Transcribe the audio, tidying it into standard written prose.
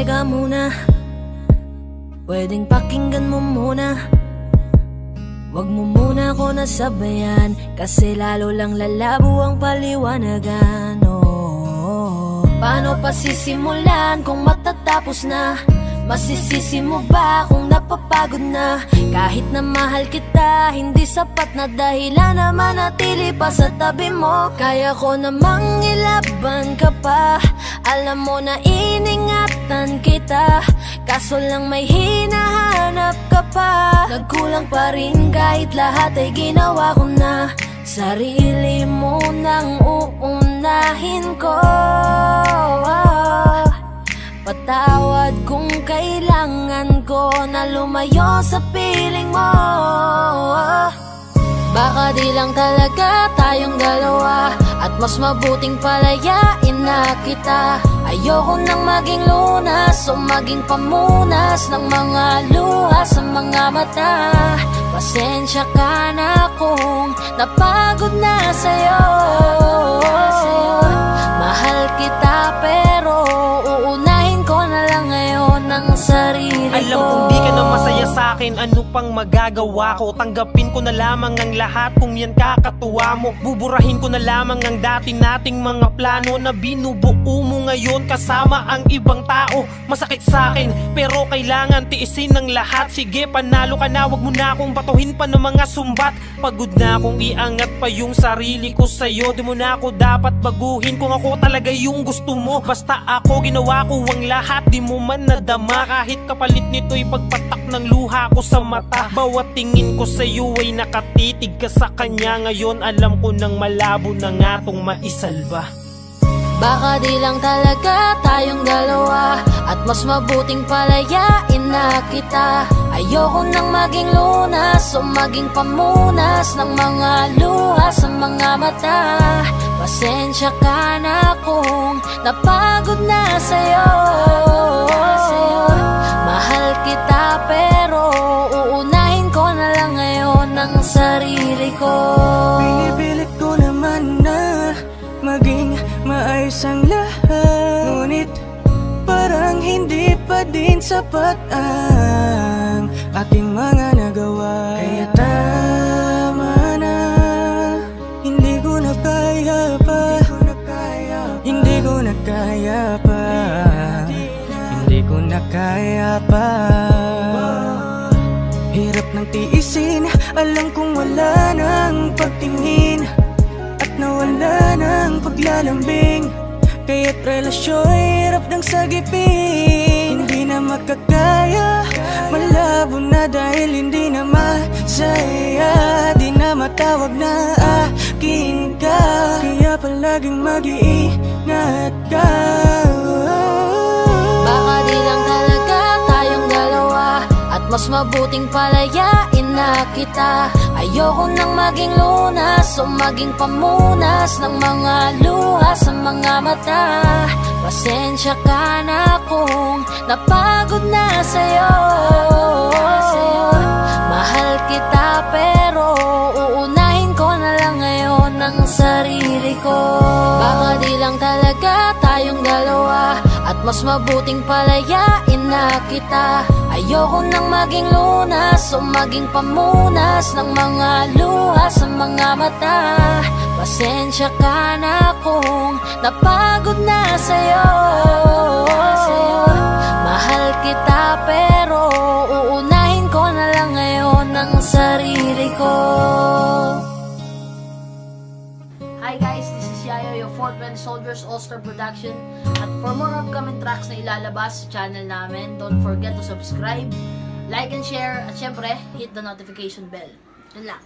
Teka muna, pwedeng pakinggan mo muna. Wag mo muna ako nasabayan, kasi lalo lang lalabo ang paliwanagan. Paano pa sisimulan kung matatapos na? Masisisi mo ba kung napapagod na? Kahit na mahal kita, hindi sapat na dahilan na manatili pa sa tabi mo. Kaya ko namang ilaban ka pa, alam mo na iningatan kita, kaso lang may hinahanap ka pa. Nagkulang pa rin kahit lahat ay ginawa ko na. Sarili mo nang uunahin ko. Patawad kung kailangan ko na lumayo sa piling mo. Baka di lang talaga tayong dalawa, at mas mabuting palayain na kita. Ayoko nang maging lunas o maging pamunas ng mga luha sa mga mata. Pasensya ka na kung napagod na sa'yo. Mahal kita pero uunahin ko na lang ngayon ang sarili ko. Alam kong di ka na masaya sa'kin, ano pang magagawa ko? Tanggapin ko na lamang ang lahat kung yan kakatuwa mo. Buburahin ko na lamang ang dati nating mga plano na binubuo mo ngayon kasama ang ibang tao. Masakit sa'kin pero kailangan tiisin ng lahat. Sige, panalo ka na, wag mo na akong batuhin pa ng mga sumbat. Pagod na akong iangat pa yung sarili ko sa'yo. Di mo na ako dapat baguhin kung ako talaga yung gusto mo. Basta ako ginawa ko ang lahat, di mo man nadama. Kahit kapalit nito'y pagpatak ng luha ko sa mata. Bawat tingin ko sa'yo ay nakatitig ka sa kanya. Ngayon alam ko nang malabo na nga tong maisalba. Baka di lang talaga tayong dalawa, at mas mabuting palayain na kita. Ayoko nang maging lunas o maging pamunas ng mga luha sa mga mata. Pasensya ka na kung napagod na sa'yo. Mahal kita pero uunahin ko na lang ngayon ang sarili ko. Pinipilit ko naman na maging maayos ang lahat, ngunit parang hindi pa din sapat ang ating mga nagawa. Kaya tama na, hindi ko na kaya pa, hindi ko na kaya pa, hindi ko na kaya pa. Hirap ng tiisin, alam kong wala nang pagtingin at nawala ng paglalambing. Kaya't relasyo'y hirap ng sagipin. Hindi na makakaya, malabo na dahil hindi na masaya. Di na matawag na akin ka, kaya palaging mag-iingat ka. Baka di lang talaga tayong dalawa, at mas mabuting palayain na kita. Ayoko nang maging lunas o maging pamunas ng mga luha sa mga mata. Pasensya ka na kung napagod na sa'yo. Mahal kita pero uunahin ko na lang ngayon ang sarili ko. Baka di lang talaga tayong dalawa, at mas mabuting palayain na kita. Ayoko nang maging lunas o maging pamunas ng mga luha sa mga mata. Pasensya ka na kung napagod na sa'yo. Mahal kita pero uunahin ko na lang ngayon ang sarili ko. Hi guys, this is Yayo, your Fort Wayne Soldiers All-Star Production. At for more upcoming tracks na ilalabas sa channel namin, don't forget to subscribe, like and share, at syempre, hit the notification bell. Yun lang.